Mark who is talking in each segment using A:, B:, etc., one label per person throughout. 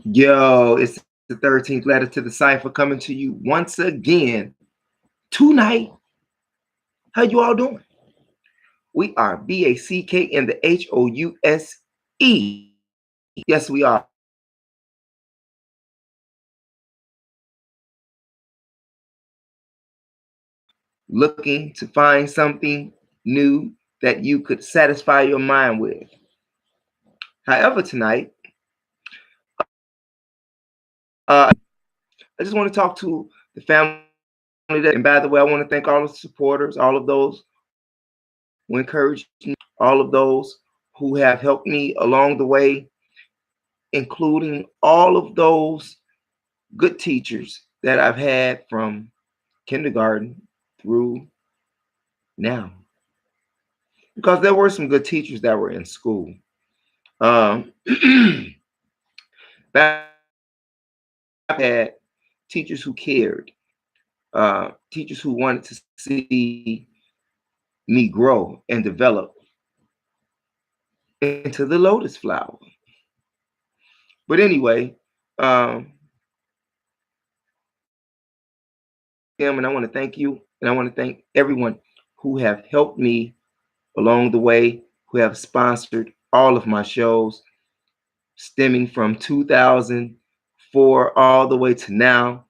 A: Yo, it's the 13th letter to the cipher coming to you once again tonight. How you all doing? We are BACK and the HOUSE. Yes, we are. Looking to find something new that you could satisfy your mind with. However, tonight, I just want to talk to the family. And by the way, I want to thank all the supporters, all of those who encouraged me, all of those who have helped me along the way, including all of those good teachers that I've had from kindergarten through now. Because there were some good teachers that were in school. Um, back had teachers who cared, teachers who wanted to see me grow and develop into the lotus flower. But anyway, and I want to thank you, and I want to thank everyone who have helped me along the way, who have sponsored all of my shows, stemming from 2004 all the way to now.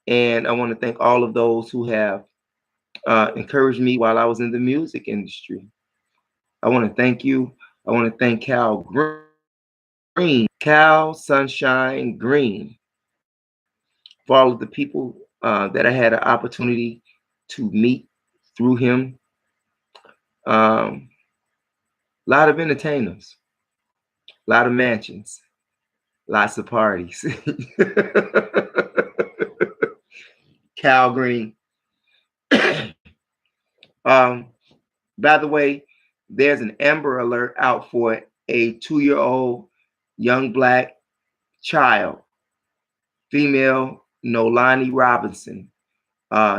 A: And I want to thank all of those who have encouraged me while I was in the music industry. I want to thank you. I want to thank Cal Sunshine Green, for all of the people that I had an opportunity to meet through him. A lot of entertainers, a lot of mansions, lots of parties. Cal Green. um, by the way, there's an Amber Alert out for a 2-year-old young black child, female Nolani Robinson.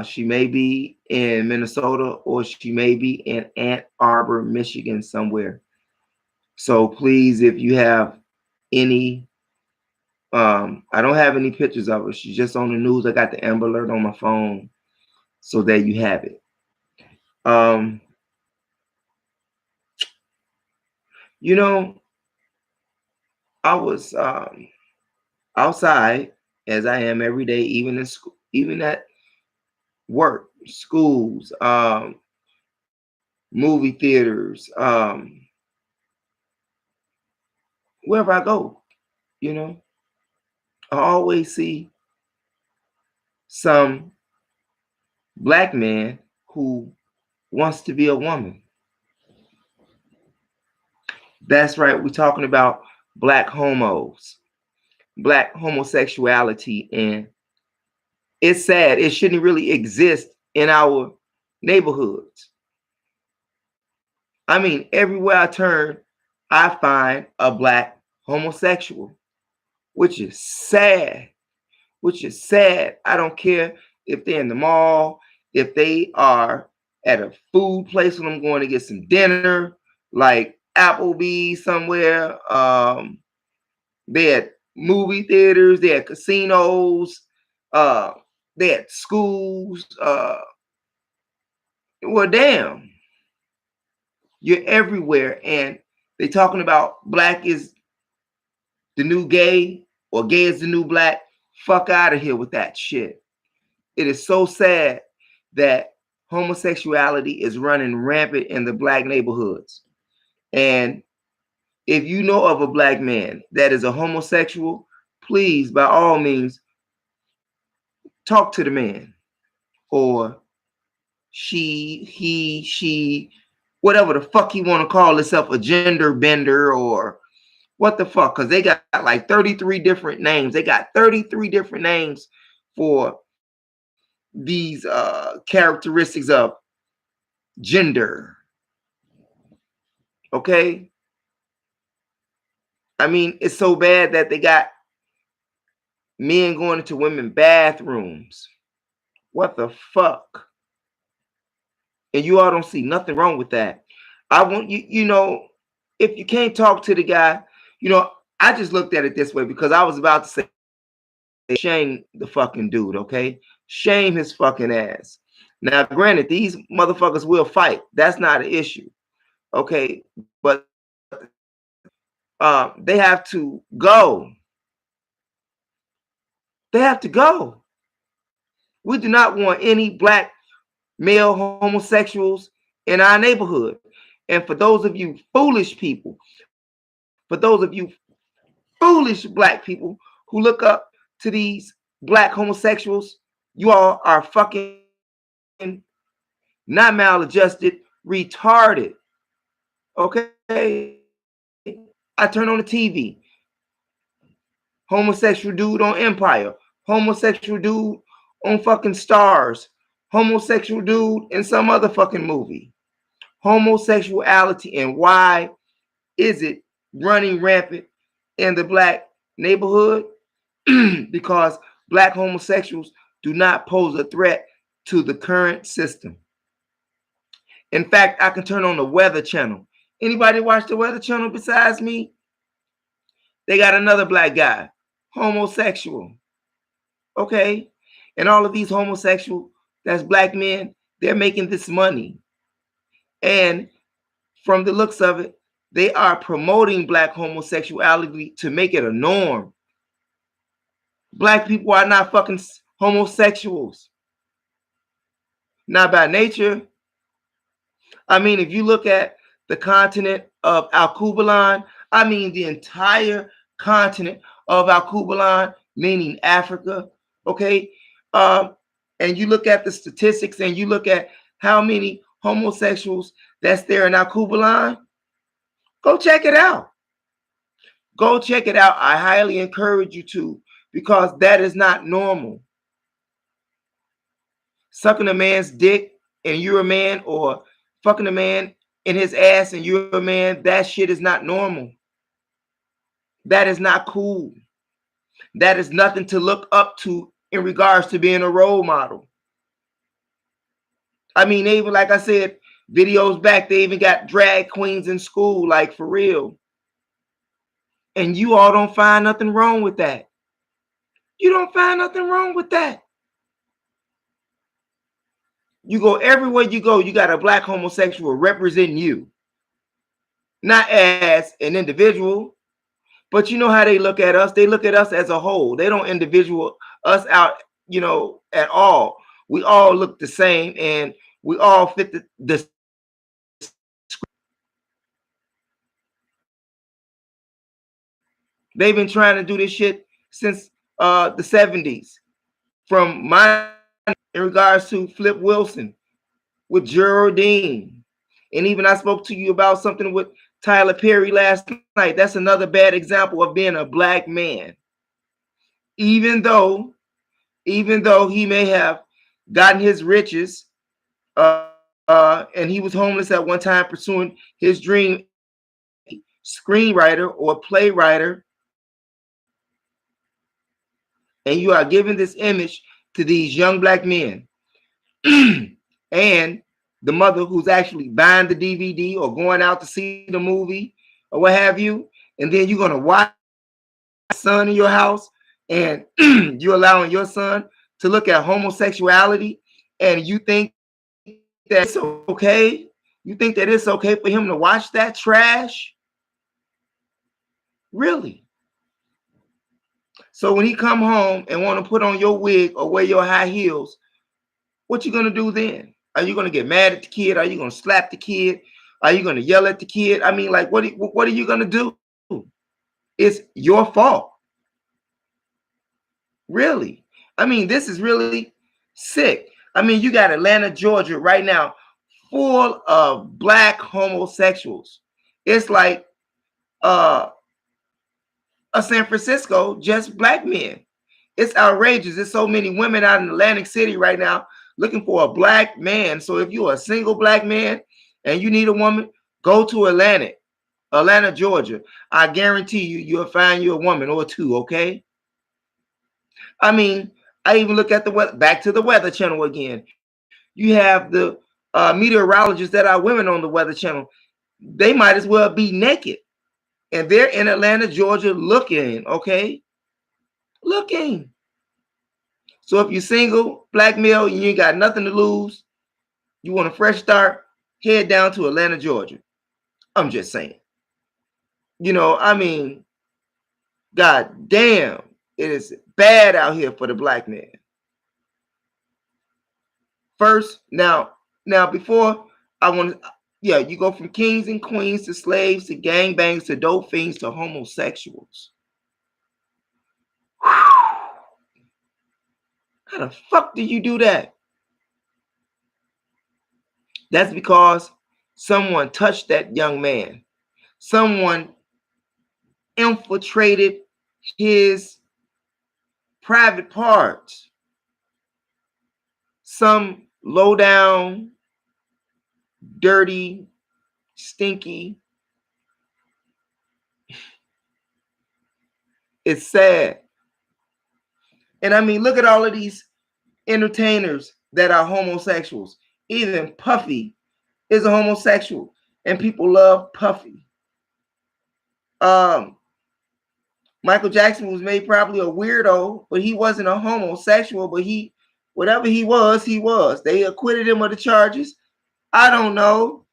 A: She may be in Minnesota or she may be in Ann Arbor, Michigan, somewhere. So please, if you have any, I don't have any pictures of her. She's just on the news. I got the Amber Alert on my phone. So there you have it. Um, you know, I was outside as I am every day, even in school, even at work, schools, movie theaters, wherever I go, you know, I always see some black man who wants to be a woman. That's right, we're talking about black homos, black homosexuality, and it's sad. It shouldn't really exist in our neighborhoods. I mean, everywhere I turn, I find a black homosexual, which is sad. Which is sad. I don't care if they're in the mall, if they are at a food place when I'm going to get some dinner, like Applebee's somewhere. They're at movie theaters, they're at casinos, uh, they're at schools. Well, damn, you're everywhere, and they talking about black is the new gay or gay is the new black. Fuck out of here with that shit. It is so sad that homosexuality is running rampant in the black neighborhoods. And if you know of a black man that is a homosexual, please, by all means, talk to the man or she, he, she, whatever the fuck you want to call yourself, a gender bender or what the fuck, because they got like 33 different names. They got 33 different names for these characteristics of gender. Okay. I mean, it's so bad that they got men going into women bathrooms. What the fuck? And you all don't see nothing wrong with that. I want you, you know, if you can't talk to the guy, you know, I just looked at it this way because I was about to say, shame the fucking dude, okay? Shame his fucking ass. Now, granted, these motherfuckers will fight. That's not an issue, okay? But they have to go. They have to go. We do not want any black male homosexuals in our neighborhood. And for those of you foolish people, for those of you foolish black people who look up to these black homosexuals, you all are fucking not maladjusted, retarded. Okay? I turn on the TV. Homosexual dude on Empire. Homosexual dude on fucking Stars. Homosexual dude in some other fucking movie. Homosexuality, and why is it running rampant in the black neighborhood? Because black homosexuals do not pose a threat to the current system. In fact, I can turn on the Weather Channel. Anybody watch the Weather Channel besides me? They got another black guy, homosexual. Okay? And all of these homosexual, that's black men, they're making this money. And from the looks of it, they are promoting black homosexuality to make it a norm. Black people are not fucking homosexuals. Not by nature. I mean, if you look at the continent of Al-Kubalan, I mean the entire continent of Al-Kubalan, meaning Africa, okay? And you look at the statistics and you look at how many homosexuals that's there in Al-Kubalan, go check it out. Go check it out. I highly encourage you to, because that is not normal. Sucking a man's dick and you're a man, or fucking a man in his ass and you're a man, that shit is not normal. That is not cool. That is nothing to look up to in regards to being a role model. I mean, they even, like I said, videos back, they even got drag queens in school, like for real. And you all don't find nothing wrong with that. You don't find nothing wrong with that. You go everywhere you go, you got a black homosexual representing you. Not as an individual, but you know how they look at us. They look at us as a whole. They don't individual us out, you know, at all. We all look the same and we all fit the They've been trying to do this shit since the 70s. From my, in regards to Flip Wilson with Geraldine. And even I spoke to you about something with Tyler Perry last night. That's another bad example of being a black man. Even though he may have gotten his riches and he was homeless at one time pursuing his dream, screenwriter or playwriter, and you are giving this image to these young black men and the mother who's actually buying the DVD or going out to see the movie or what have you, and then you're going to watch son in your house and you're allowing your son to look at homosexuality, and you think that it's okay? You think that it's okay for him to watch that trash? Really? So when he come home and want to put on your wig or wear your high heels, what you gonna do then? Are you gonna get mad at the kid? Are you gonna slap the kid? Are you gonna yell at the kid? I mean, like, what are you gonna do? It's your fault. Really? I mean, this is really sick. I mean, you got Atlanta, Georgia right now full of black homosexuals. It's like a San Francisco, just black men. It's outrageous. There's so many women out in Atlantic City right now looking for a black man. So if you're a single black man and you need a woman, go to Atlanta, Georgia. I guarantee you'll find you a woman or two, okay? I mean, I even look at the weather, back to the Weather Channel again. You have the meteorologists that are women on the Weather Channel. They might as well be naked. And they're in Atlanta, Georgia, looking, okay? Looking. So if you're single, black male, and you ain't got nothing to lose, you want a fresh start, head down to Atlanta, Georgia. I'm just saying. You know, I mean, God damn, it is bad out here for the black man. First, now before I want to, yeah, you go from kings and queens to slaves to gangbangs to dope fiends to homosexuals. How the fuck do you do that? That's because someone touched that young man. Someone infiltrated his private parts. Some low down, dirty, stinky. It's sad. And I mean, look at all of these entertainers that are homosexuals. Even Puffy is a homosexual, and people love Puffy. Michael Jackson was made probably a weirdo, but he wasn't a homosexual. But he, whatever he was, he was. They acquitted him of the charges. I don't know,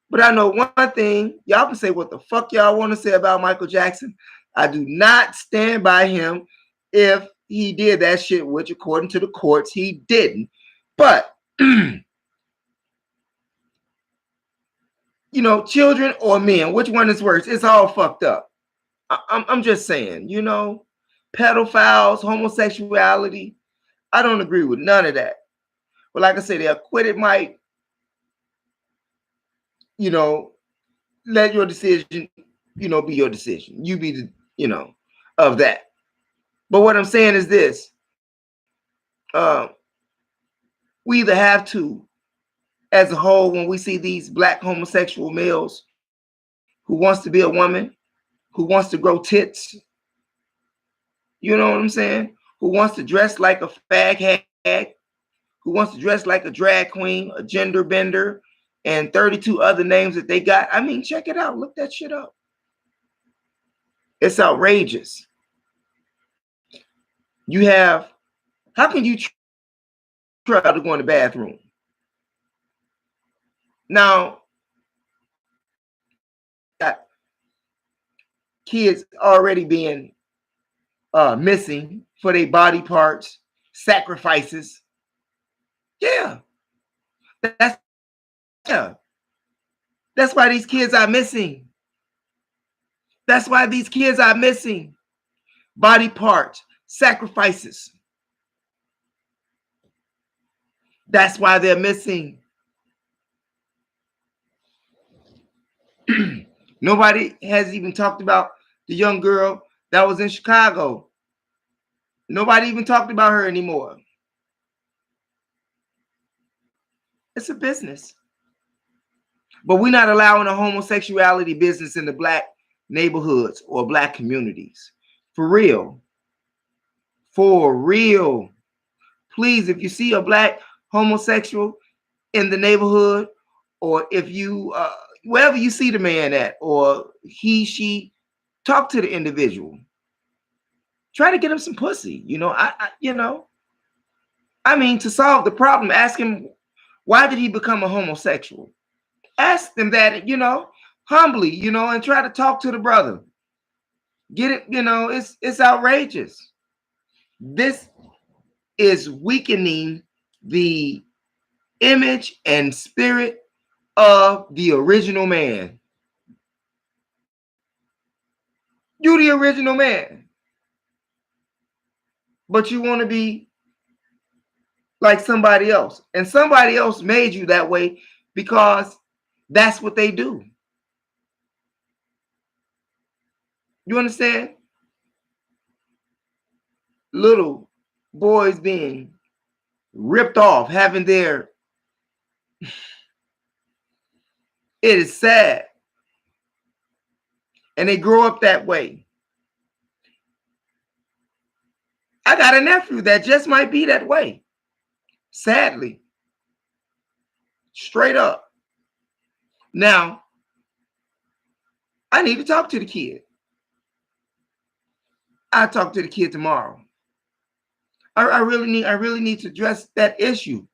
A: but I know one thing. Y'all can say what the fuck y'all want to say about Michael Jackson. I do not stand by him if he did that shit, which according to the courts, he didn't. But, you know, children or men, which one is worse? It's all fucked up. I'm just saying, you know, pedophiles, homosexuality. I don't agree with none of that. But like I said, they acquitted Mike. You know, let your decision, you know, be your decision. You be the, you know, of that. But what I'm saying is this. We either have to, as a whole, when we see these black homosexual males who wants to be a woman, who wants to grow tits, you know what I'm saying? Who wants to dress like a fag hag, who wants to dress like a drag queen, a gender bender, and 32 other names that they got. I mean, check it out. Look that shit up. It's outrageous. You have, how can you try to go in the bathroom? Now, got kids already being missing for their body parts, sacrifices. Yeah. That's yeah. That's why these kids are missing. That's why these kids are missing. Body parts, sacrifices. That's why they're missing. Nobody has even talked about the young girl that was in Chicago. Nobody even talked about her anymore. It's a business. But we're not allowing a homosexuality business in the black neighborhoods or black communities. For real. For real. Please, if you see a black homosexual in the neighborhood, or if you, wherever you see the man at, or he, she, talk to the individual. Try to get him some pussy. You know, I mean, to solve the problem, ask him, why did he become a homosexual? Ask them that, you know, humbly, you know, and try to talk to the brother. Get it, you know, it's outrageous. This is weakening the image and spirit of the original man. You the original man. But you want to be like somebody else. And somebody else made you that way because that's what they do. You understand? Little boys being ripped off, having their, it is sad. And they grow up that way. I got a nephew that just might be that way. Sadly. Straight up. Now, I need to talk to the kid. I'll talk to the kid tomorrow. I really need to address that issue.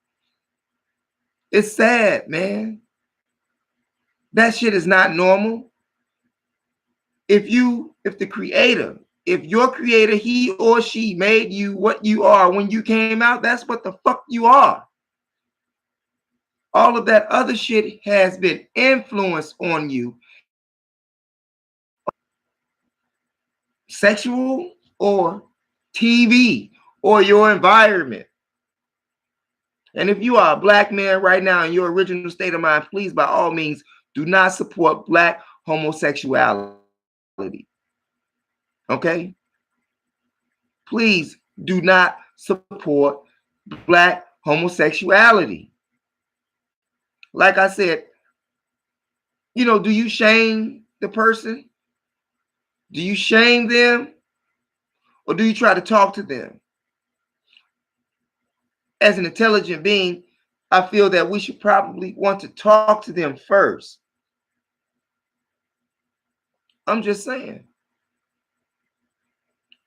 A: It's sad, man. That shit is not normal. If the creator, if your creator, he or she made you what you are when you came out, that's what the fuck you are. All of that other shit has been influenced on you, sexual or TV or your environment. And if you are a black man right now in your original state of mind, please, by all means, do not support black homosexuality. Okay? Please do not support black homosexuality. Like I said, do you shame the person? Do you shame them? Or do you try to talk to them? As an intelligent being, I feel that we should probably want to talk to them first. I'm just saying.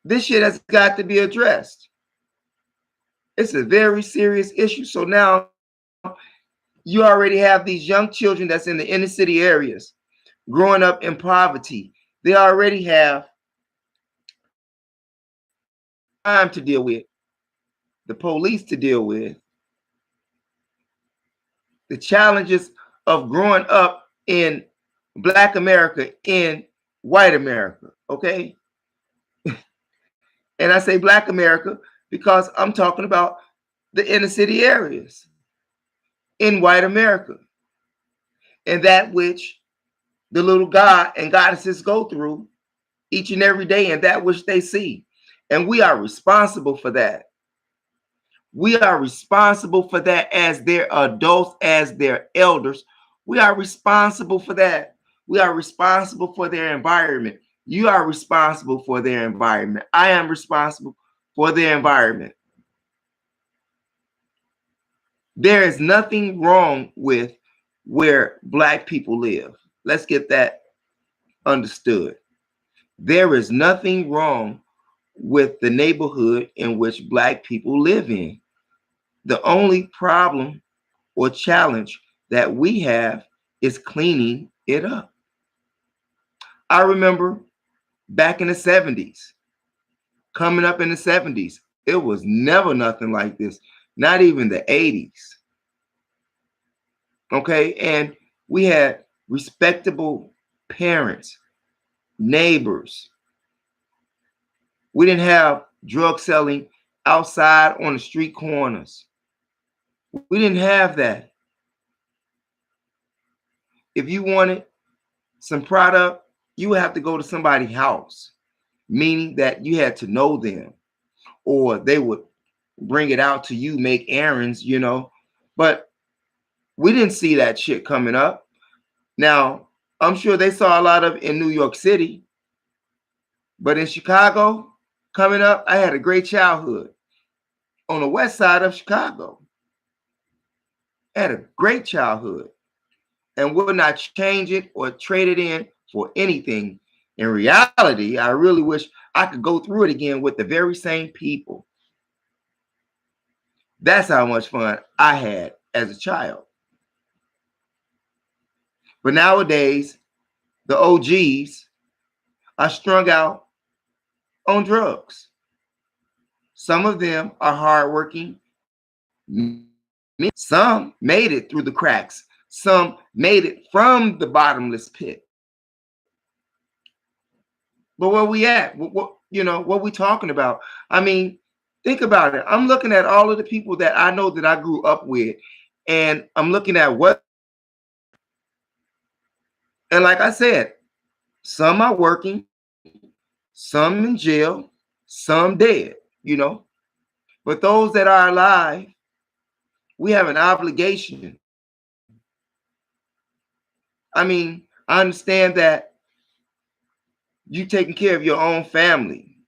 A: This shit has got to be addressed. It's a very serious issue. So now you already have these young children that's in the inner city areas growing up in poverty. They already have crime to deal with, the police to deal with, the challenges of growing up in Black America, in white America, okay? And I say Black America because I'm talking about the inner city areas in white America, and that which the little god and goddesses go through each and every day, and that which they see. And we are responsible for that. We are responsible for that as their adults, as their elders. We are responsible for that. We are responsible for their environment. You are responsible for their environment. I am responsible for their environment. There is nothing wrong with where Black people live. Let's get that understood. There is nothing wrong with the neighborhood in which Black people live in. The only problem or challenge that we have is cleaning it up. I remember back in the 70s, coming up in the 70s, it was never nothing like this, not even the 80s. Okay, and we had respectable parents, neighbors. We didn't have drug selling outside on the street corners. We didn't have that. If you wanted some product, you would have to go to somebody's house, meaning that you had to know them, or they would bring it out to you, make errands, But we didn't see that shit coming up. Now, I'm sure they saw a lot of it in New York City, but in Chicago, coming up, I had a great childhood on the west side of Chicago. I had a great childhood and would not change it or trade it in for anything. In reality, I really wish I could go through it again with the very same people. That's how much fun I had as a child. But nowadays, the OGs are strung out on drugs. Some of them are hardworking. Some made it through the cracks. Some made it from the bottomless pit. But where we at? What we talking about? I mean, think about it. I'm looking at all of the people that I know that I grew up with, and I'm looking at what. And like I said, some are working, some in jail, some dead, But those that are alive, we have an obligation. I mean, I understand that you taking care of your own family.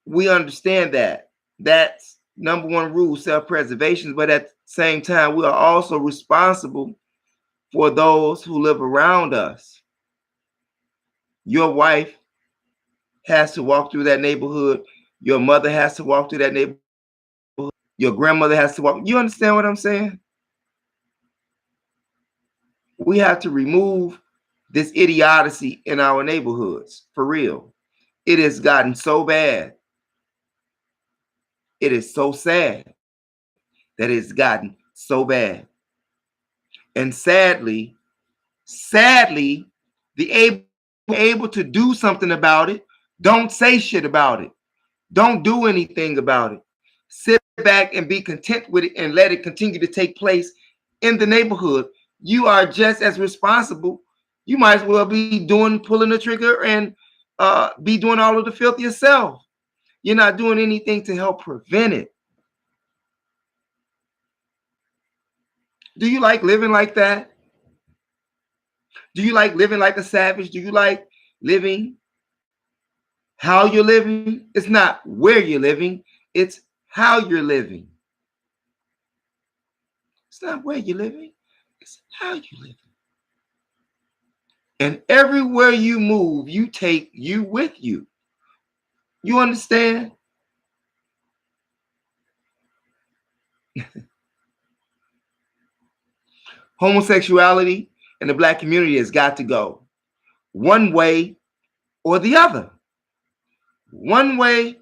A: We understand that. That's number one rule, self-preservation. But at the same time, we are also responsible for those who live around us. Your wife has to walk through that neighborhood. Your mother has to walk through that neighborhood. Your grandmother has to walk. You understand what I'm saying? We have to remove this idiocy in our neighborhoods. For real. It has gotten so bad. It is so sad that it's gotten so bad. And sadly, the able to do something about it, don't say shit about it. Don't do anything about it. Sit back and be content with it and let it continue to take place in the neighborhood. You are just as responsible. You might as well be pulling the trigger and be doing all of the filth yourself. You're not doing anything to help prevent it. Do you like living like that? Do you like living like a savage? Do you like living how you're living? It's not where you're living, it's how you're living. It's not where you're living, it's how you're living. And everywhere you move, you take you with you. You understand? Homosexuality in the Black community has got to go one way or the other. One way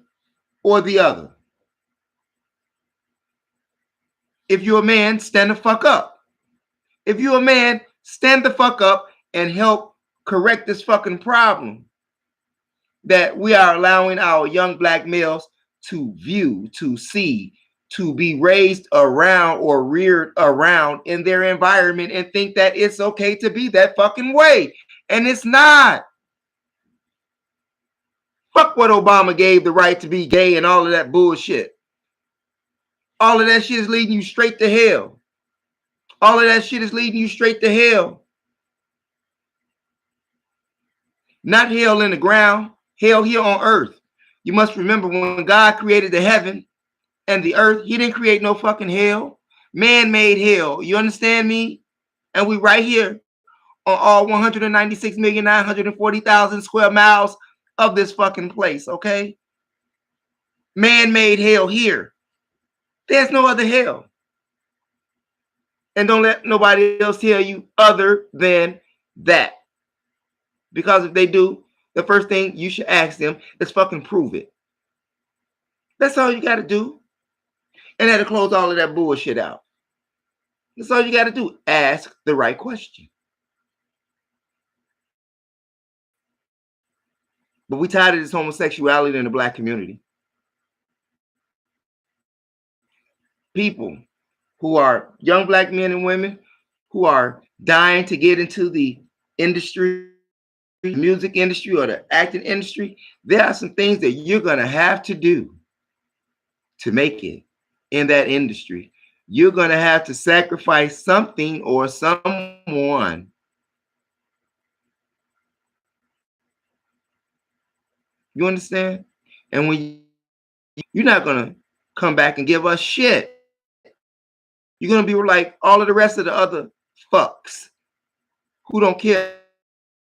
A: or the other. If you're a man, stand the fuck up. If you're a man, stand the fuck up and help correct this fucking problem that we are allowing our young Black males to view, to see, to be raised around or reared around in their environment and think that it's okay to be that fucking way. And it's not. Fuck what Obama gave the right to be gay and all of that bullshit. All of that shit is leading you straight to hell. All of that shit is leading you straight to hell. Not hell in the ground, hell here on earth. You must remember when God created the heaven and the earth, he didn't create no fucking hell. Man made hell. You understand me? And we right here on all 196,940,000 square miles of this fucking place, okay? Man made hell here. There's no other hell. And don't let nobody else tell you other than that. Because if they do, the first thing you should ask them is fucking prove it. That's all you got to do. And that'll close all of that bullshit out. That's all you got to do. Ask the right question. But we tired of this homosexuality in the Black community. People who are young Black men and women who are dying to get into the industry, the music industry or the acting industry, there are some things that you're going to have to do to make it in that industry. You're going to have to sacrifice something or someone. You understand? And when you're not going to come back and give us shit. You're going to be like all of the rest of the other fucks who don't care,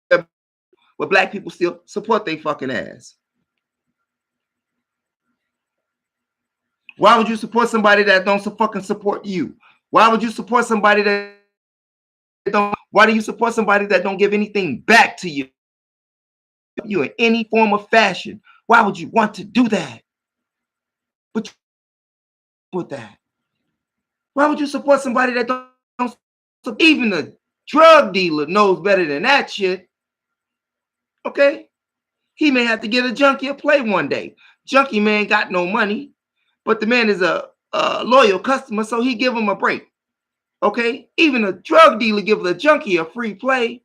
A: but Black people still support they fucking ass. Why would you support somebody that don't fucking support you? Why would you support somebody that don't? Why do you support somebody that don't give anything back to you? You in any form of fashion? Why would you want to do that? But with that, why would you support somebody that don't? Even a drug dealer knows better than that shit. Okay, he may have to get a junkie a play one day. Junkie man got no money, but the man is a loyal customer, so he give him a break. Okay, even a drug dealer give the junkie a free play.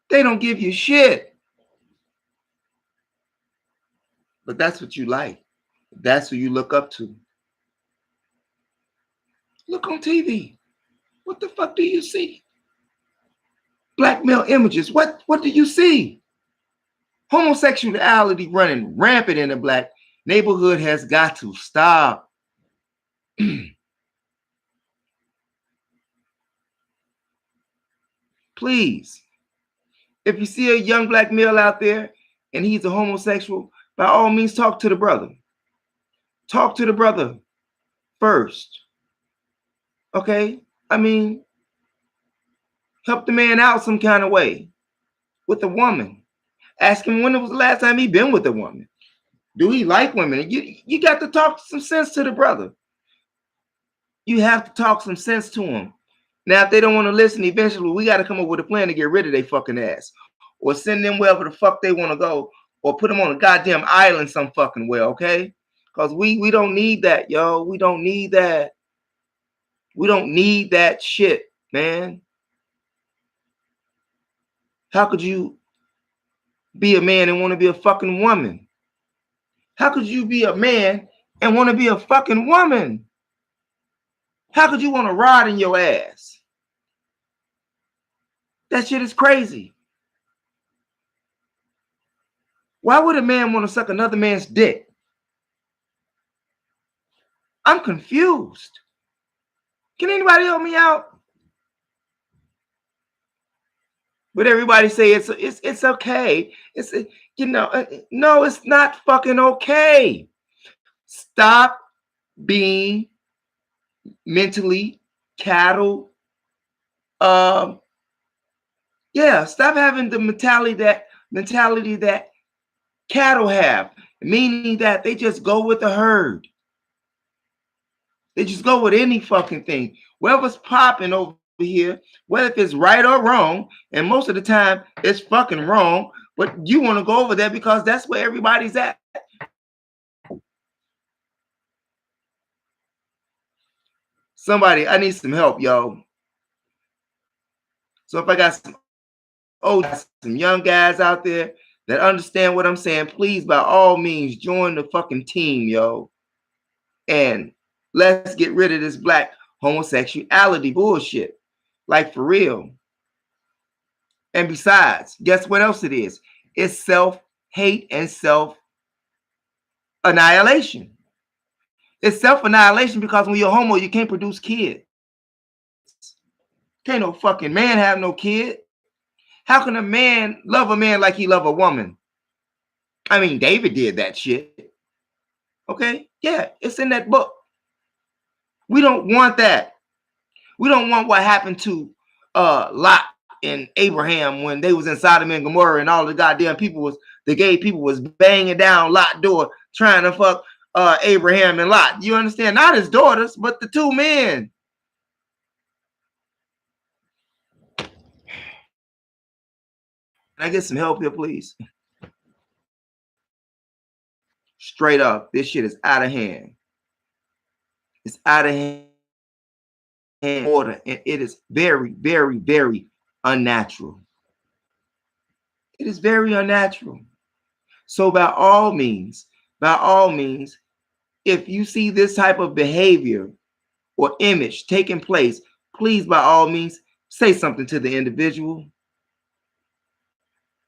A: They don't give you shit. But that's what you like. That's who you look up to. Look on TV. What the fuck do you see? Black male images. What do you see? Homosexuality running rampant in the Black neighborhood has got to stop. Please. If you see a young black male out there and he's a homosexual, by all means, talk to the brother. Talk to the brother first. Okay? I mean, help the man out some kind of way with a woman. Ask him when it was the last time he been with a woman. Do he like women? You got to talk some sense to the brother. You have to talk some sense to him. Now, if they don't want to listen, eventually we got to come up with a plan to get rid of their fucking ass. Or send them wherever the fuck they want to go. Or put them on a goddamn island some fucking way, okay? Because we don't need that, yo. We don't need that. We don't need that shit, man. How could you be a man and want to be a fucking woman? How could you be a man and want to be a fucking woman? How could you want to ride in your ass? That shit is crazy. Why would a man want to suck another man's dick? I'm confused. Can anybody help me out? But everybody say it's okay. It's no, it's not fucking okay. Stop being mentally cattle. Stop having the mentality that cattle have, meaning that they just go with the herd. They just go with any fucking thing. Whatever's popping over here, whether if it's right or wrong, and most of the time it's fucking wrong, but you want to go over there because that's where everybody's at. Somebody, I need some help, yo. So if I got some young guys out there that understand what I'm saying, please, by all means, join the fucking team, yo. And let's get rid of this black homosexuality bullshit. Like, for real. And besides, guess what else it is? It's self-hate and self-annihilation. It's self-annihilation because when you're homo, you can't produce kids. Can't no fucking man have no kid. How can a man love a man like he love a woman? I mean, David did that shit. Okay? Yeah, it's in that book. We don't want that. We don't want what happened to Lot and Abraham when they was in Sodom and Gomorrah and all the goddamn the gay people was banging down Lot's door trying to fuck Abraham and Lot. You understand? Not his daughters, but the two men. Can I get some help here, please? Straight up, this shit is out of hand. It's out of hand order, and it is very, very, very unnatural. It is very unnatural. So by all means, if you see this type of behavior or image taking place, please, by all means, say something to the individual.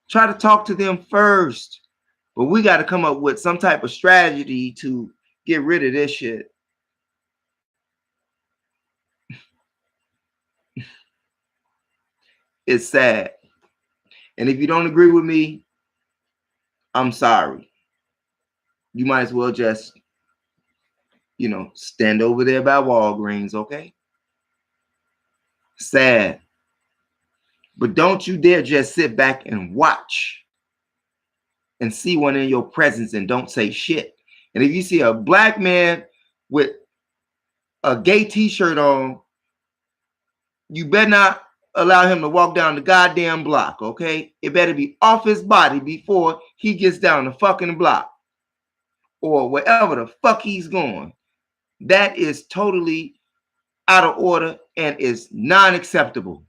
A: Try to talk to them first. But we got to come up with some type of strategy to get rid of this shit. It's sad. And if you don't agree with me, I'm sorry. You might as well just, stand over there by Walgreens, okay? Sad. But don't you dare just sit back and watch and see one in your presence and don't say shit. And if you see a black man with a gay t-shirt on, you better not allow him to walk down the goddamn block, okay? It better be off his body before he gets down the fucking block or wherever the fuck he's going. That is totally out of order and is non-acceptable.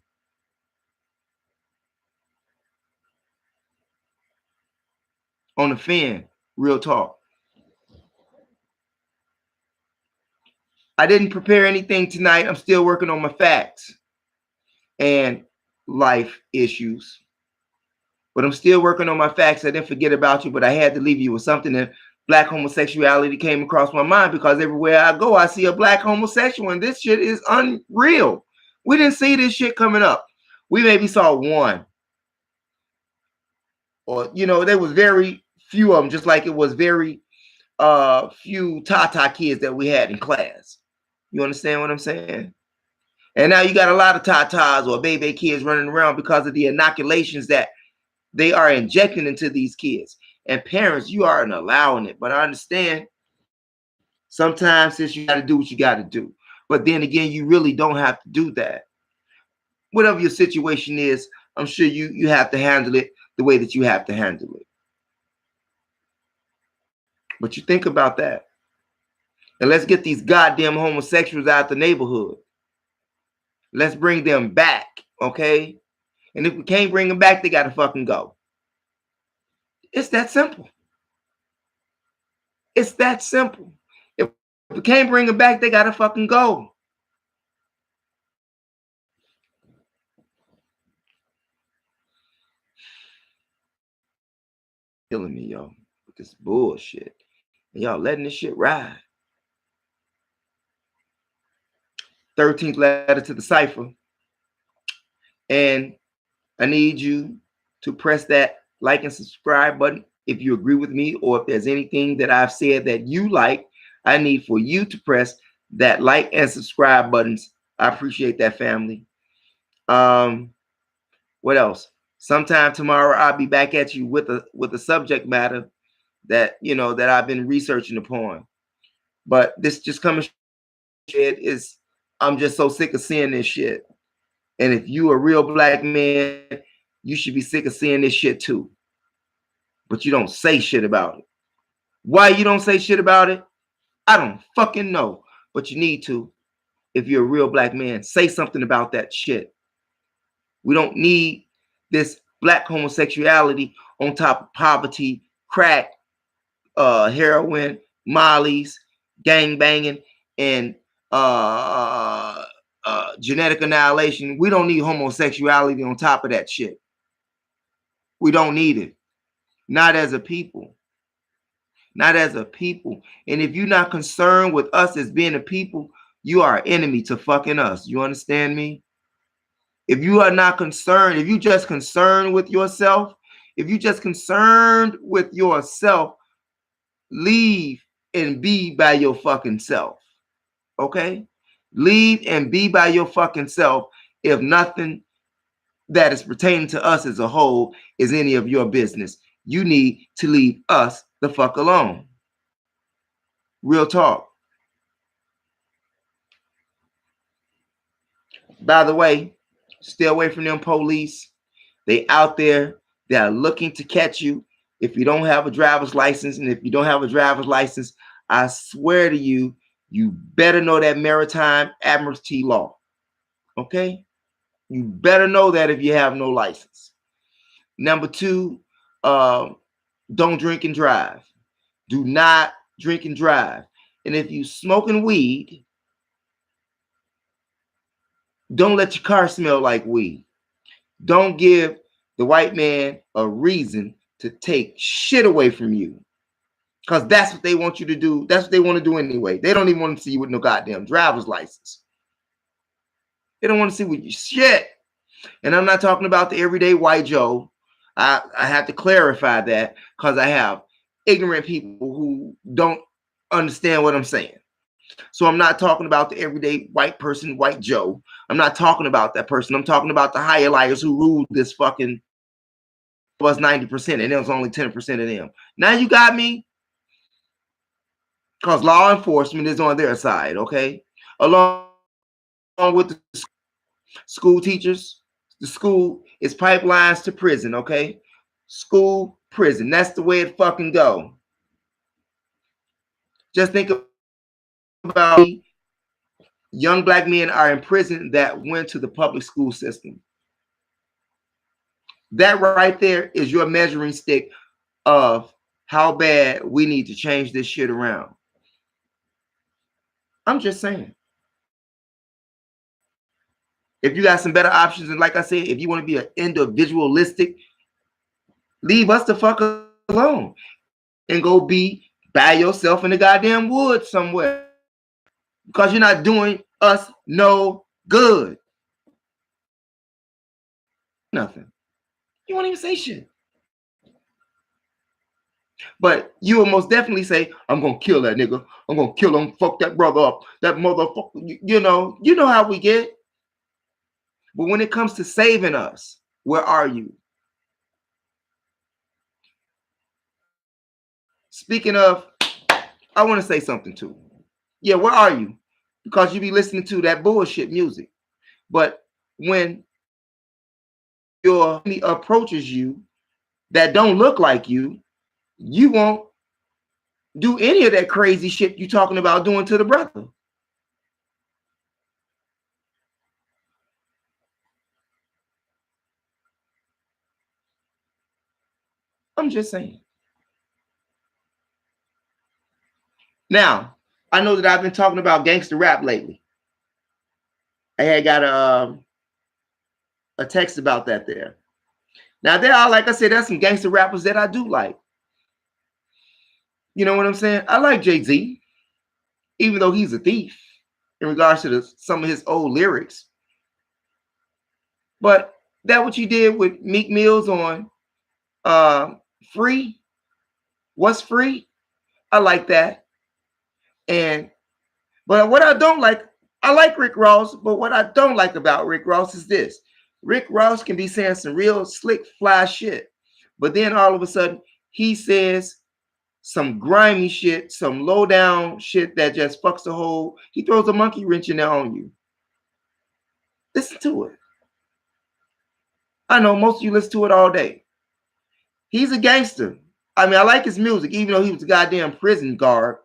A: On the fin, real talk. I didn't prepare anything tonight. I'm still working on my facts and life issues. But I'm still working on my facts. I didn't forget about you, but I had to leave you with something. That black homosexuality came across my mind because everywhere I go, I see a black homosexual, and this shit is unreal. We didn't see this shit coming up. We maybe saw one. or there was very few of them, just like it was very few Tata kids that we had in class. You understand what I'm saying? And now you got a lot of Tatas or baby kids running around because of the inoculations that they are injecting into these kids. And parents, you aren't allowing it. But I understand sometimes since you got to do what you got to do. But then again, you really don't have to do that. Whatever your situation is, I'm sure you have to handle it the way that you have to handle it. But you think about that. And let's get these goddamn homosexuals out the neighborhood. Let's bring them back, okay? And if we can't bring them back, they got to fucking go. It's that simple. It's that simple. If we can't bring them back, they got to fucking go. Killing me, yo, with this bullshit. And y'all letting this shit ride. 13th letter to the cipher. And I need you to press that like and subscribe button if you agree with me, or if there's anything that I've said that you like. I need for you to press that like and subscribe buttons. I appreciate that, family. What else? Sometime tomorrow I'll be back at you with a subject matter that that I've been researching upon. But this just coming shit is, I'm just so sick of seeing this shit. And if you a real black man, you should be sick of seeing this shit too. But you don't say shit about it. Why you don't say shit about it? I don't fucking know. But you need to. If you're a real black man, say something about that shit. We don't need this black homosexuality on top of poverty, crack, heroin, mollies, gang banging, and genetic annihilation. We don't need homosexuality on top of that shit. We don't need it. Not as a people. Not as a people. And if you're not concerned with us as being a people, you are an enemy to fucking us. You understand me? If you are not concerned, if you just concerned with yourself, leave and be by your fucking self. Okay? Leave and be by your fucking self if nothing that is pertaining to us as a whole is any of your business. You need to leave us the fuck alone. Real talk. By the way, stay away from them police. They out there. They are looking to catch you if you don't have a driver's license. And if you don't have a driver's license, I swear to you, you better know that maritime admiralty law. Okay? You better know that if you have no license. Number two, don't drink and drive. Do not drink and drive. And if you smoking weed, don't let your car smell like weed. Don't give the white man a reason to take shit away from you. Because that's what they want you to do. That's what they want to do anyway. They don't even want to see you with no goddamn driver's license. They don't want to see what you shit. And I'm not talking about the everyday white Joe. I have to clarify that because I have ignorant people who don't understand what I'm saying. So I'm not talking about the everyday white person, white Joe. I'm not talking about that person. I'm talking about the higher liars who ruled this fucking was 90% and it was only 10% of them. Now you got me? Because law enforcement is on their side, okay? Along with the school teachers, the school is pipelines to prison, okay? School, prison. That's the way it fucking go. Just think about young black men are in prison that went to the public school system. That right there is your measuring stick of how bad we need to change this shit around. I'm just saying. If you got some better options, and like I said, if you want to be an individualistic, leave us the fuck alone and go be by yourself in the goddamn woods somewhere. Because you're not doing us no good. Nothing. You won't even say shit. But you will most definitely say, I'm gonna kill that nigga. I'm gonna kill him, fuck that brother up, that motherfucker. You know how we get. But when it comes to saving us, where are you? Speaking of, I want to say something too. Yeah, where are you? Because you be listening to that bullshit music. But when your enemy approaches you that don't look like you won't do any of that crazy shit you talking about doing to the brother. I'm just saying. Now, I know that I've been talking about gangster rap lately. I had got a text about that there. Now, there are, like I said, there's some gangster rappers that I do like. You know what I'm saying? I like Jay-Z, even though he's a thief in regards to some of his old lyrics. But that what you did with Meek Mills on Free? What's Free? I like that. But what I don't like, I like Rick Ross, but what I don't like about Rick Ross is this. Rick Ross can be saying some real slick, fly shit, but then all of a sudden he says some grimy shit, some low down shit that just fucks the whole. He throws a monkey wrench in there on you. Listen to it. I know most of you listen to it all day. He's a gangster. I mean, I like his music, even though he was a goddamn prison guard.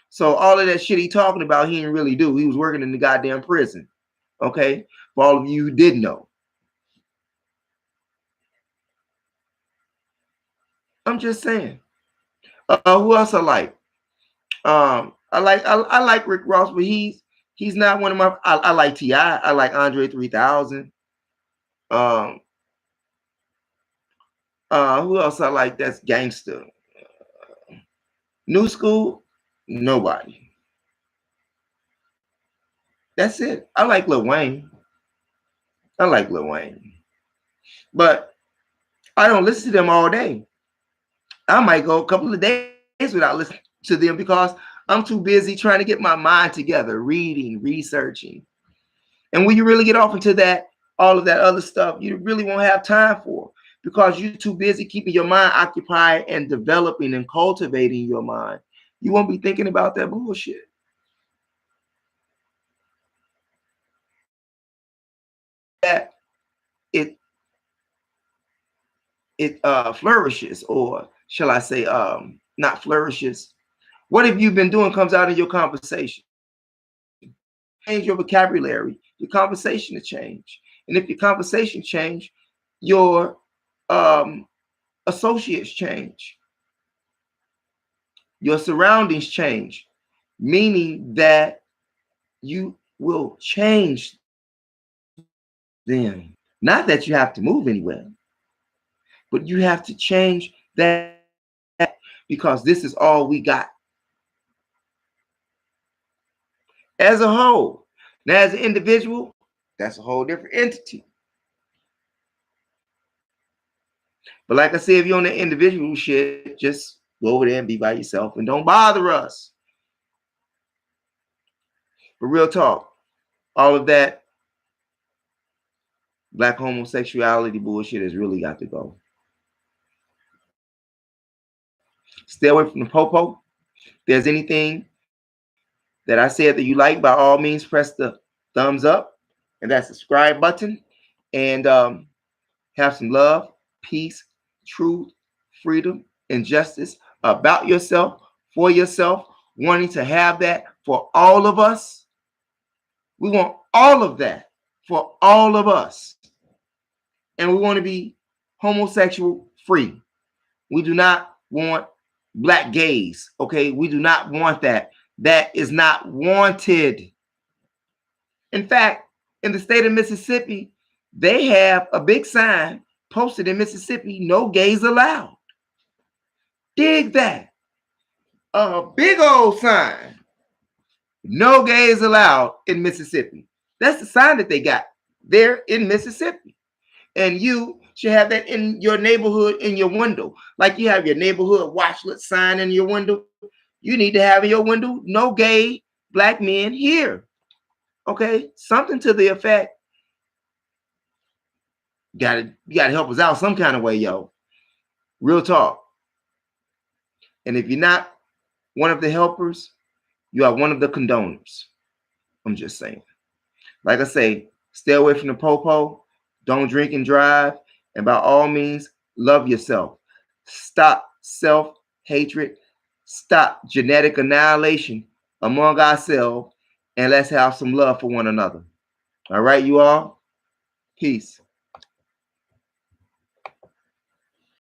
A: So all of that shit he talking about, he didn't really do. He was working in the goddamn prison. Okay? For all of you who didn't know. I'm just saying. Who else I like? I like Rick Ross, but he's not one of my. I like T.I. I like Andre 3000. Who else I like? That's gangster. New school, nobody. That's it. I like Lil Wayne. But I don't listen to them all day. I might go a couple of days without listening to them because I'm too busy trying to get my mind together, reading, researching. And when you really get off into that, all of that other stuff, you really won't have time for because you're too busy keeping your mind occupied and developing and cultivating your mind. You won't be thinking about that bullshit. That it flourishes, or shall I say, not flourishes. What have you been doing comes out of your conversation. Change your vocabulary, your conversation to change. And if your conversation change, your associates change. Your surroundings change, meaning that you will change them. Not that you have to move anywhere, but you have to change that because this is all we got. As a whole. Now, as an individual, that's a whole different entity. But like I said, if you're on the individual shit, just go over there and be by yourself and don't bother us. But real talk, all of that black homosexuality bullshit has really got to go. Stay away from the popo. If there's anything that I said that you like, by all means, press the thumbs up and that subscribe button. And have some love, peace, truth, freedom, and justice about yourself, for yourself, wanting to have that for all of us. We want all of that for all of us. And we want to be homosexual free. We do not want black gays, okay? We do not want that. That is not wanted. In fact, in the state of Mississippi, they have a big sign posted in Mississippi, no gays allowed. Dig that. A big old sign. No gays allowed in Mississippi. That's the sign that they got there in Mississippi. And you should have that in your neighborhood, in your window. Like you have your neighborhood watch list sign in your window. You need to have in your window, no gay black men here. Okay, something to the effect. You gotta help us out some kind of way, yo. Real talk. And if you're not one of the helpers, you are one of the condoners. I'm just saying. Like I say, stay away from the popo. Don't drink and drive. And by all means, love yourself. Stop self-hatred. Stop genetic annihilation among ourselves. And let's have some love for one another. All right, you all? Peace.